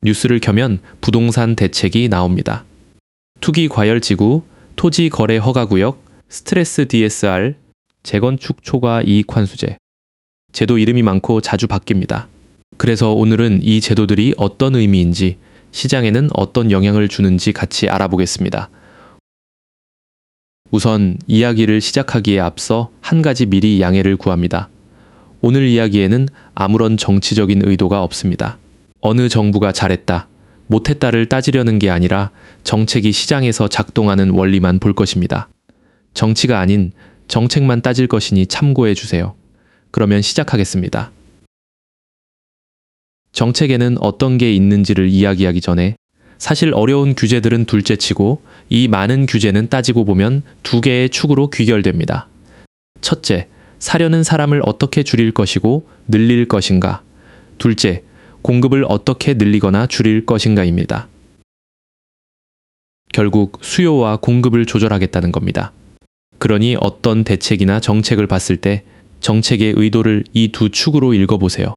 뉴스를 켜면 부동산 대책이 나옵니다. 투기 과열지구, 토지 거래 허가구역, 스트레스 DSR, 재건축 초과 이익 환수제. 제도 이름이 많고 자주 바뀝니다. 그래서 오늘은 이 제도들이 어떤 의미인지, 시장에는 어떤 영향을 주는지 같이 알아보겠습니다. 우선 이야기를 시작하기에 앞서 한 가지 미리 양해를 구합니다. 오늘 이야기에는 아무런 정치적인 의도가 없습니다. 어느 정부가 잘했다, 못했다를 따지려는 게 아니라 정책이 시장에서 작동하는 원리만 볼 것입니다. 정치가 아닌 정책만 따질 것이니 참고해 주세요. 그러면 시작하겠습니다. 정책에는 어떤 게 있는지를 이야기하기 전에 사실 어려운 규제들은 둘째치고 이 많은 규제는 따지고 보면 두 개의 축으로 귀결됩니다. 첫째, 사려는 사람을 어떻게 줄일 것이고 늘릴 것인가. 둘째, 공급을 어떻게 늘리거나 줄일 것인가입니다. 결국 수요와 공급을 조절하겠다는 겁니다. 그러니 어떤 대책이나 정책을 봤을 때 정책의 의도를 이 두 축으로 읽어보세요.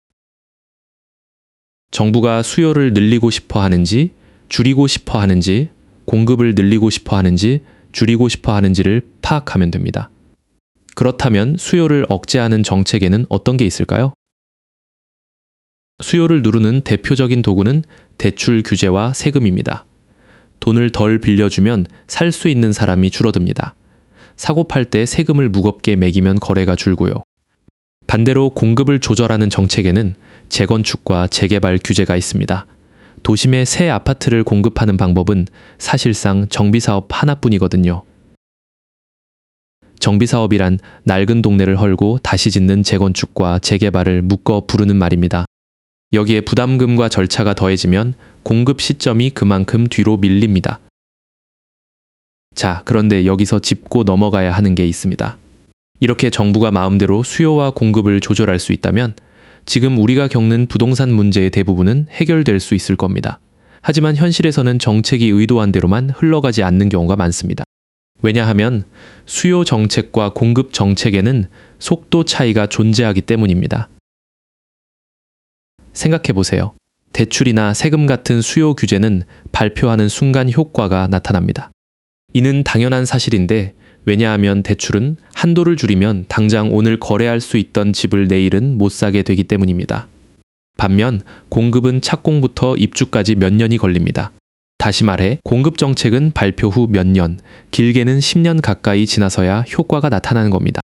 정부가 수요를 늘리고 싶어 하는지, 줄이고 싶어 하는지, 공급을 늘리고 싶어 하는지, 줄이고 싶어 하는지를 파악하면 됩니다. 그렇다면 수요를 억제하는 정책에는 어떤 게 있을까요? 수요를 누르는 대표적인 도구는 대출 규제와 세금입니다. 돈을 덜 빌려주면 살 수 있는 사람이 줄어듭니다. 사고 팔 때 세금을 무겁게 매기면 거래가 줄고요. 반대로 공급을 조절하는 정책에는 재건축과 재개발 규제가 있습니다. 도심에 새 아파트를 공급하는 방법은 사실상 정비사업 하나뿐이거든요. 정비사업이란 낡은 동네를 헐고 다시 짓는 재건축과 재개발을 묶어 부르는 말입니다. 여기에 부담금과 절차가 더해지면 공급 시점이 그만큼 뒤로 밀립니다. 자, 그런데 여기서 짚고 넘어가야 하는 게 있습니다. 이렇게 정부가 마음대로 수요와 공급을 조절할 수 있다면 지금 우리가 겪는 부동산 문제의 대부분은 해결될 수 있을 겁니다. 하지만 현실에서는 정책이 의도한 대로만 흘러가지 않는 경우가 많습니다. 왜냐하면 수요 정책과 공급 정책에는 속도 차이가 존재하기 때문입니다. 생각해 보세요. 대출이나 세금 같은 수요 규제는 발표하는 순간 효과가 나타납니다. 이는 당연한 사실인데 왜냐하면 대출은 한도를 줄이면 당장 오늘 거래할 수 있던 집을 내일은 못 사게 되기 때문입니다. 반면 공급은 착공부터 입주까지 몇 년이 걸립니다. 다시 말해 공급 정책은 발표 후 몇 년, 길게는 10년 가까이 지나서야 효과가 나타나는 겁니다.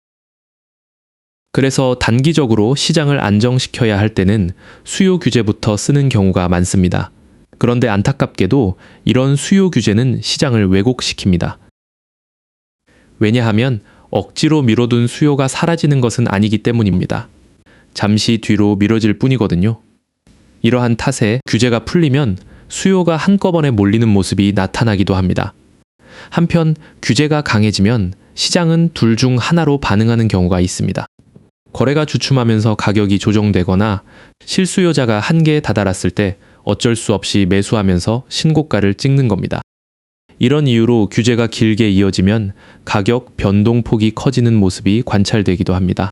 그래서 단기적으로 시장을 안정시켜야 할 때는 수요 규제부터 쓰는 경우가 많습니다. 그런데 안타깝게도 이런 수요 규제는 시장을 왜곡시킵니다. 왜냐하면 억지로 미뤄둔 수요가 사라지는 것은 아니기 때문입니다. 잠시 뒤로 미뤄질 뿐이거든요. 이러한 탓에 규제가 풀리면 수요가 한꺼번에 몰리는 모습이 나타나기도 합니다. 한편 규제가 강해지면 시장은 둘 중 하나로 반응하는 경우가 있습니다. 거래가 주춤하면서 가격이 조정되거나 실수요자가 한계에 다다랐을 때 어쩔 수 없이 매수하면서 신고가를 찍는 겁니다. 이런 이유로 규제가 길게 이어지면 가격 변동폭이 커지는 모습이 관찰되기도 합니다.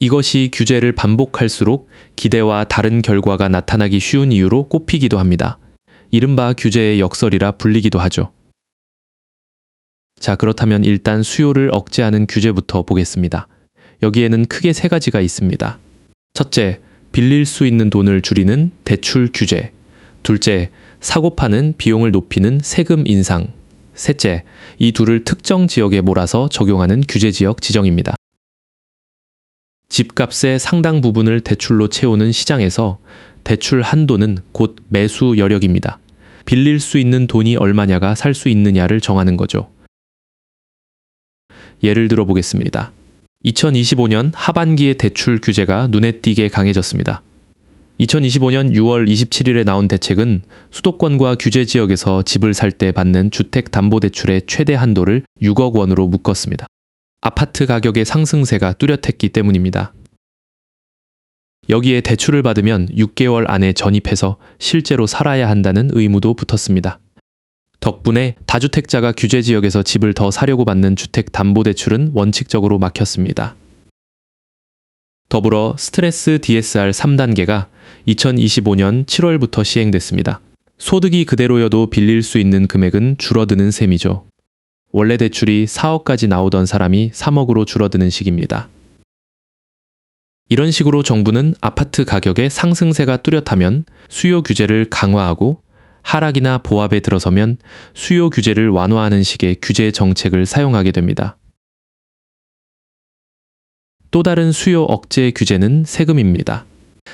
이것이 규제를 반복할수록 기대와 다른 결과가 나타나기 쉬운 이유로 꼽히기도 합니다. 이른바 규제의 역설이라 불리기도 하죠. 자, 그렇다면 일단 수요를 억제하는 규제부터 보겠습니다. 여기에는 크게 세 가지가 있습니다. 첫째, 빌릴 수 있는 돈을 줄이는 대출 규제. 둘째, 사고 파는 비용을 높이는 세금 인상. 셋째, 이 둘을 특정 지역에 몰아서 적용하는 규제지역 지정입니다. 집값의 상당 부분을 대출로 채우는 시장에서 대출 한도는 곧 매수 여력입니다. 빌릴 수 있는 돈이 얼마냐가 살 수 있느냐를 정하는 거죠. 예를 들어 보겠습니다. 2025년 하반기의 대출 규제가 눈에 띄게 강해졌습니다. 2025년 6월 27일에 나온 대책은 수도권과 규제 지역에서 집을 살 때 받는 주택담보대출의 최대 한도를 6억 원으로 묶었습니다. 아파트 가격의 상승세가 뚜렷했기 때문입니다. 여기에 대출을 받으면 6개월 안에 전입해서 실제로 살아야 한다는 의무도 붙었습니다. 덕분에 다주택자가 규제 지역에서 집을 더 사려고 받는 주택담보대출은 원칙적으로 막혔습니다. 더불어 스트레스 DSR 3단계가 2025년 7월부터 시행됐습니다. 소득이 그대로여도 빌릴 수 있는 금액은 줄어드는 셈이죠. 원래 대출이 4억까지 나오던 사람이 3억으로 줄어드는 식입니다. 이런 식으로 정부는 아파트 가격의 상승세가 뚜렷하면 수요 규제를 강화하고 하락이나 보합에 들어서면 수요 규제를 완화하는 식의 규제 정책을 사용하게 됩니다. 또 다른 수요 억제 규제는 세금입니다.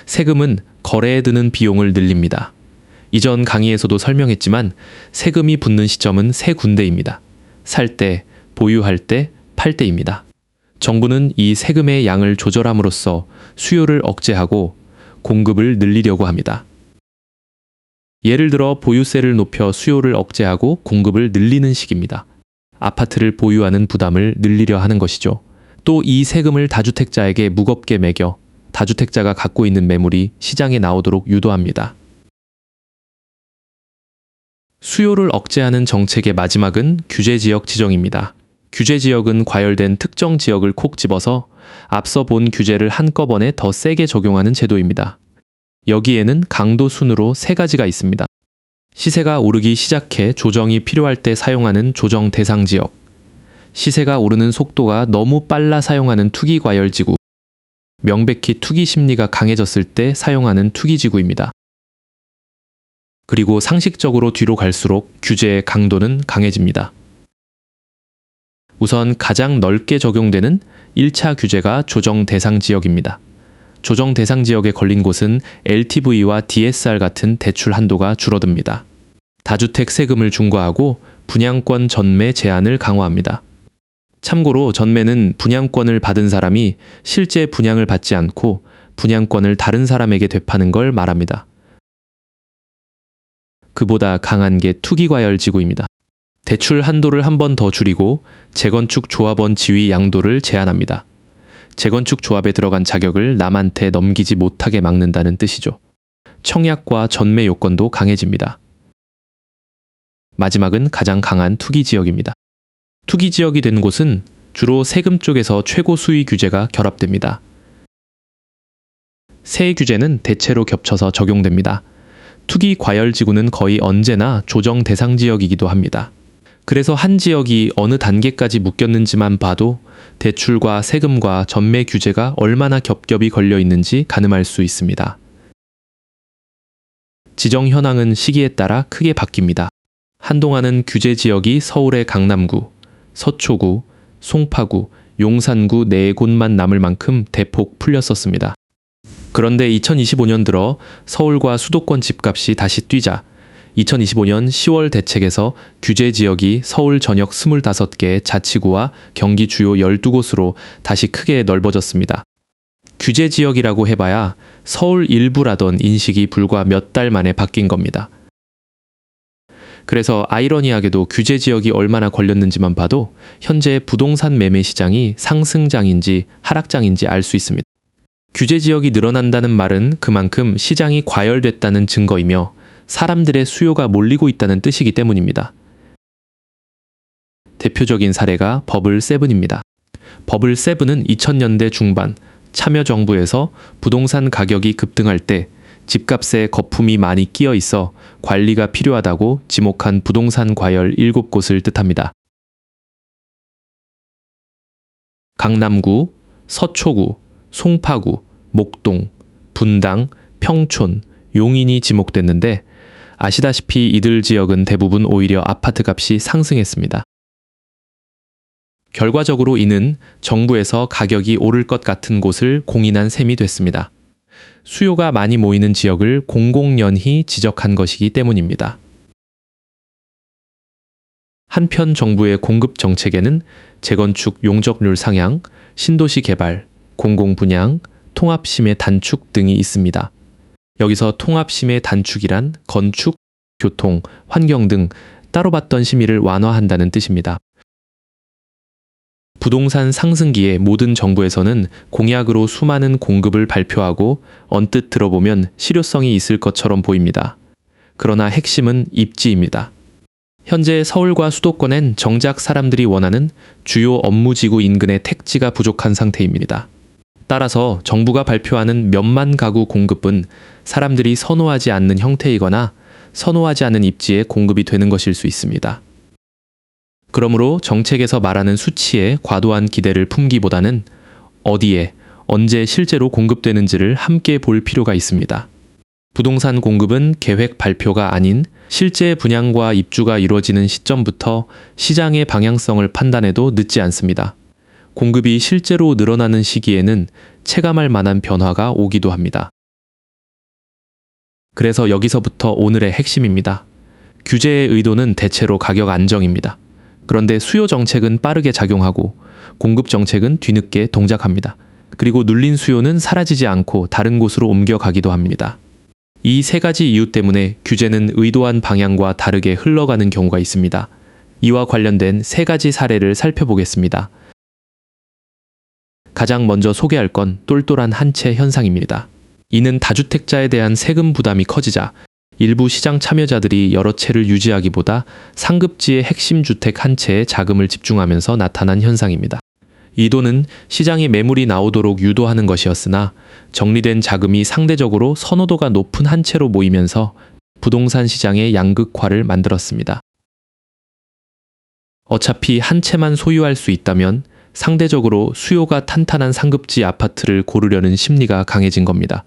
세금은 거래에 드는 비용을 늘립니다. 이전 강의에서도 설명했지만 세금이 붙는 시점은 세 군데입니다. 살 때, 보유할 때, 팔 때입니다. 정부는 이 세금의 양을 조절함으로써 수요를 억제하고 공급을 늘리려고 합니다. 예를 들어 보유세를 높여 수요를 억제하고 공급을 늘리는 식입니다. 아파트를 보유하는 부담을 늘리려 하는 것이죠. 또 이 세금을 다주택자에게 무겁게 매겨 다주택자가 갖고 있는 매물이 시장에 나오도록 유도합니다. 수요를 억제하는 정책의 마지막은 규제지역 지정입니다. 규제지역은 과열된 특정 지역을 콕 집어서 앞서 본 규제를 한꺼번에 더 세게 적용하는 제도입니다. 여기에는 강도 순으로 세 가지가 있습니다. 시세가 오르기 시작해 조정이 필요할 때 사용하는 조정 대상 지역, 시세가 오르는 속도가 너무 빨라 사용하는 투기 과열지구, 명백히 투기 심리가 강해졌을 때 사용하는 투기지구입니다. 그리고 상식적으로 뒤로 갈수록 규제의 강도는 강해집니다. 우선 가장 넓게 적용되는 1차 규제가 조정 대상 지역입니다. 조정 대상 지역에 걸린 곳은 LTV와 DSR 같은 대출 한도가 줄어듭니다. 다주택 세금을 중과하고 분양권 전매 제한을 강화합니다. 참고로 전매는 분양권을 받은 사람이 실제 분양을 받지 않고 분양권을 다른 사람에게 되파는 걸 말합니다. 그보다 강한 게 투기과열지구입니다. 대출 한도를 한 번 더 줄이고 재건축 조합원 지위 양도를 제한합니다. 재건축 조합에 들어간 자격을 남한테 넘기지 못하게 막는다는 뜻이죠. 청약과 전매 요건도 강해집니다. 마지막은 가장 강한 투기지역입니다. 투기지역이 된 곳은 주로 세금 쪽에서 최고 수위 규제가 결합됩니다. 세 규제는 대체로 겹쳐서 적용됩니다. 투기 과열지구는 거의 언제나 조정 대상 지역이기도 합니다. 그래서 한 지역이 어느 단계까지 묶였는지만 봐도 대출과 세금과 전매 규제가 얼마나 겹겹이 걸려 있는지 가늠할 수 있습니다. 지정 현황은 시기에 따라 크게 바뀝니다. 한동안은 규제 지역이 서울의 강남구, 서초구, 송파구, 용산구 4곳만 남을 만큼 대폭 풀렸었습니다. 그런데 2025년 들어 서울과 수도권 집값이 다시 뛰자 2025년 10월 대책에서 규제 지역이 서울 전역 25개 자치구와 경기 주요 12곳으로 다시 크게 넓어졌습니다. 규제 지역이라고 해봐야 서울 일부라던 인식이 불과 몇 달 만에 바뀐 겁니다. 그래서 아이러니하게도 규제 지역이 얼마나 걸렸는지만 봐도 현재 부동산 매매 시장이 상승장인지 하락장인지 알 수 있습니다. 규제 지역이 늘어난다는 말은 그만큼 시장이 과열됐다는 증거이며 사람들의 수요가 몰리고 있다는 뜻이기 때문입니다. 대표적인 사례가 버블7입니다. 버블7은 2000년대 중반 참여정부에서 부동산 가격이 급등할 때 집값에 거품이 많이 끼어 있어 관리가 필요하다고 지목한 부동산 과열 7곳을 뜻합니다. 강남구, 서초구, 송파구, 목동, 분당, 평촌, 용인이 지목됐는데 아시다시피 이들 지역은 대부분 오히려 아파트 값이 상승했습니다. 결과적으로 이는 정부에서 가격이 오를 것 같은 곳을 공인한 셈이 됐습니다. 수요가 많이 모이는 지역을 공공연히 지적한 것이기 때문입니다. 한편 정부의 공급 정책에는 재건축 용적률 상향, 신도시 개발, 공공분양, 통합심의 단축 등이 있습니다. 여기서 통합심의 단축이란 건축, 교통, 환경 등 따로 받던 심의를 완화한다는 뜻입니다. 부동산 상승기에 모든 정부에서는 공약으로 수많은 공급을 발표하고 언뜻 들어보면 실효성이 있을 것처럼 보입니다. 그러나 핵심은 입지입니다. 현재 서울과 수도권엔 정작 사람들이 원하는 주요 업무지구 인근의 택지가 부족한 상태입니다. 따라서 정부가 발표하는 몇만 가구 공급은 사람들이 선호하지 않는 형태이거나 선호하지 않는 입지에 공급이 되는 것일 수 있습니다. 그러므로 정책에서 말하는 수치에 과도한 기대를 품기보다는 어디에, 언제 실제로 공급되는지를 함께 볼 필요가 있습니다. 부동산 공급은 계획 발표가 아닌 실제 분양과 입주가 이루어지는 시점부터 시장의 방향성을 판단해도 늦지 않습니다. 공급이 실제로 늘어나는 시기에는 체감할 만한 변화가 오기도 합니다. 그래서 여기서부터 오늘의 핵심입니다. 규제의 의도는 대체로 가격 안정입니다. 그런데 수요 정책은 빠르게 작용하고 공급 정책은 뒤늦게 동작합니다. 그리고 눌린 수요는 사라지지 않고 다른 곳으로 옮겨가기도 합니다. 이 세 가지 이유 때문에 규제는 의도한 방향과 다르게 흘러가는 경우가 있습니다. 이와 관련된 세 가지 사례를 살펴보겠습니다. 가장 먼저 소개할 건 똘똘한 한 채 현상입니다. 이는 다주택자에 대한 세금 부담이 커지자 일부 시장 참여자들이 여러 채를 유지하기보다 상급지의 핵심 주택 한 채에 자금을 집중하면서 나타난 현상입니다. 이 돈은 시장에 매물이 나오도록 유도하는 것이었으나 정리된 자금이 상대적으로 선호도가 높은 한 채로 모이면서 부동산 시장의 양극화를 만들었습니다. 어차피 한 채만 소유할 수 있다면 상대적으로 수요가 탄탄한 상급지 아파트를 고르려는 심리가 강해진 겁니다.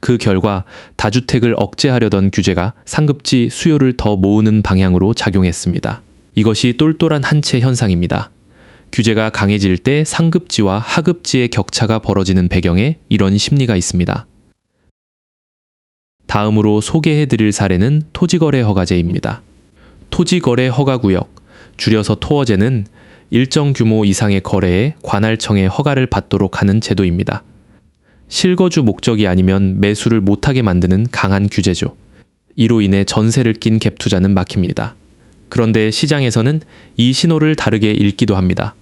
그 결과 다주택을 억제하려던 규제가 상급지 수요를 더 모으는 방향으로 작용했습니다. 이것이 똘똘한 한 채 현상입니다. 규제가 강해질 때 상급지와 하급지의 격차가 벌어지는 배경에 이런 심리가 있습니다. 다음으로 소개해드릴 사례는 토지거래 허가제입니다. 토지거래 허가구역, 줄여서 토어제는 일정 규모 이상의 거래에 관할청의 허가를 받도록 하는 제도입니다. 실거주 목적이 아니면 매수를 못하게 만드는 강한 규제죠. 이로 인해 전세를 낀 갭 투자는 막힙니다. 그런데 시장에서는 이 신호를 다르게 읽기도 합니다.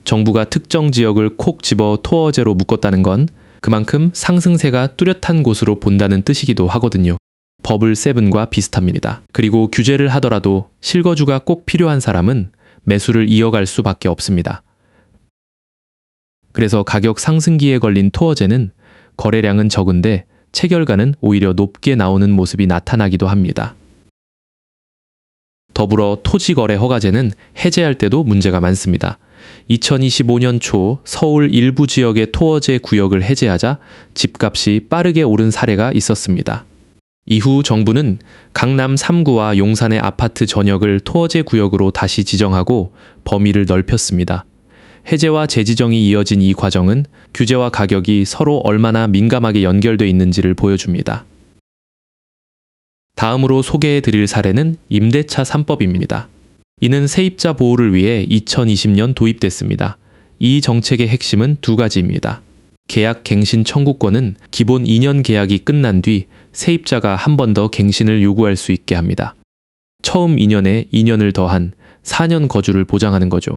정부가 특정 지역을 콕 집어 토어제로 묶었다는 건 그만큼 상승세가 뚜렷한 곳으로 본다는 뜻이기도 하거든요. 버블 세븐과 비슷합니다. 그리고 규제를 하더라도 실거주가 꼭 필요한 사람은 매수를 이어갈 수밖에 없습니다. 그래서 가격 상승기에 걸린 토어제는 거래량은 적은데 체결가는 오히려 높게 나오는 모습이 나타나기도 합니다. 더불어 토지거래 허가제는 해제할 때도 문제가 많습니다. 2025년 초 서울 일부 지역의 토어제 구역을 해제하자 집값이 빠르게 오른 사례가 있었습니다. 이후 정부는 강남 3구와 용산의 아파트 전역을 토어제 구역으로 다시 지정하고 범위를 넓혔습니다. 해제와 재지정이 이어진 이 과정은 규제와 가격이 서로 얼마나 민감하게 연결돼 있는지를 보여줍니다. 다음으로 소개해 드릴 사례는 임대차 3법입니다. 이는 세입자 보호를 위해 2020년 도입됐습니다. 이 정책의 핵심은 두 가지입니다. 계약 갱신 청구권은 기본 2년 계약이 끝난 뒤 세입자가 한 번 더 갱신을 요구할 수 있게 합니다. 처음 2년에 2년을 더한 4년 거주를 보장하는 거죠.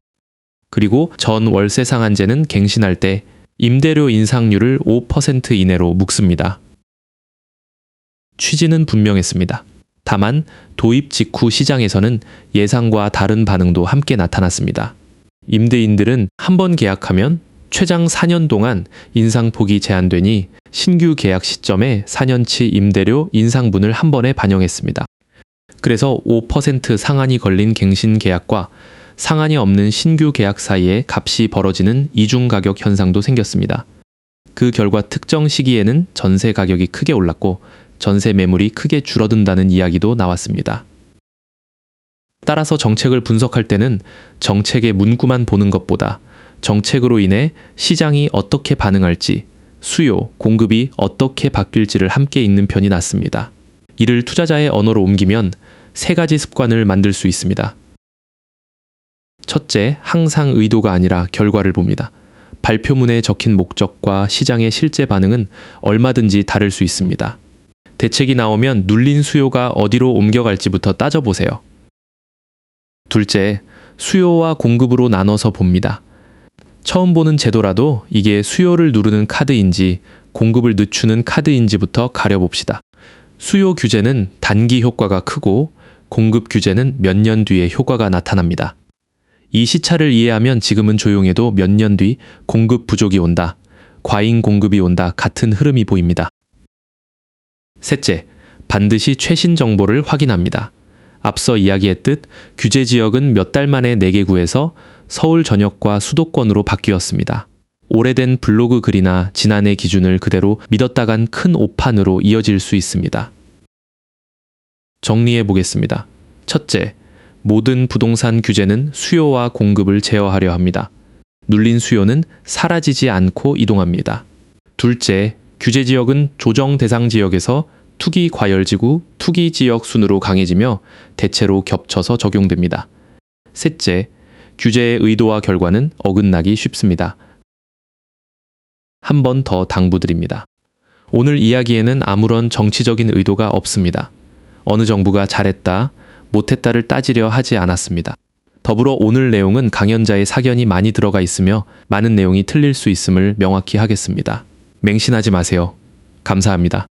그리고 전 월세 상한제는 갱신할 때 임대료 인상률을 5% 이내로 묶습니다. 취지는 분명했습니다. 다만 도입 직후 시장에서는 예상과 다른 반응도 함께 나타났습니다. 임대인들은 한 번 계약하면 최장 4년 동안 인상폭이 제한되니 신규 계약 시점에 4년치 임대료 인상분을 한 번에 반영했습니다. 그래서 5% 상한이 걸린 갱신 계약과 상한이 없는 신규 계약 사이에 값이 벌어지는 이중 가격 현상도 생겼습니다. 그 결과 특정 시기에는 전세 가격이 크게 올랐고 전세 매물이 크게 줄어든다는 이야기도 나왔습니다. 따라서 정책을 분석할 때는 정책의 문구만 보는 것보다 정책으로 인해 시장이 어떻게 반응할지, 수요, 공급이 어떻게 바뀔지를 함께 읽는 편이 낫습니다. 이를 투자자의 언어로 옮기면 세 가지 습관을 만들 수 있습니다. 첫째, 항상 의도가 아니라 결과를 봅니다. 발표문에 적힌 목적과 시장의 실제 반응은 얼마든지 다를 수 있습니다. 대책이 나오면 눌린 수요가 어디로 옮겨갈지부터 따져보세요. 둘째, 수요와 공급으로 나눠서 봅니다. 처음 보는 제도라도 이게 수요를 누르는 카드인지 공급을 늦추는 카드인지부터 가려봅시다. 수요 규제는 단기 효과가 크고 공급 규제는 몇 년 뒤에 효과가 나타납니다. 이 시차를 이해하면 지금은 조용해도 몇 년 뒤 공급 부족이 온다. 과잉 공급이 온다 같은 흐름이 보입니다. 셋째, 반드시 최신 정보를 확인합니다. 앞서 이야기했듯 규제 지역은 몇 달 만에 4개 구에서 서울 전역과 수도권으로 바뀌었습니다. 오래된 블로그 글이나 지난해 기준을 그대로 믿었다간 큰 오판으로 이어질 수 있습니다. 정리해 보겠습니다. 첫째, 모든 부동산 규제는 수요와 공급을 제어하려 합니다. 눌린 수요는 사라지지 않고 이동합니다. 둘째, 규제 지역은 조정 대상 지역에서 투기 과열지구, 투기 지역 순으로 강해지며 대체로 겹쳐서 적용됩니다. 셋째, 규제의 의도와 결과는 어긋나기 쉽습니다. 한 번 더 당부드립니다. 오늘 이야기에는 아무런 정치적인 의도가 없습니다. 어느 정부가 잘했다, 못했다를 따지려 하지 않았습니다. 더불어 오늘 내용은 강연자의 사견이 많이 들어가 있으며 많은 내용이 틀릴 수 있음을 명확히 하겠습니다. 맹신하지 마세요. 감사합니다.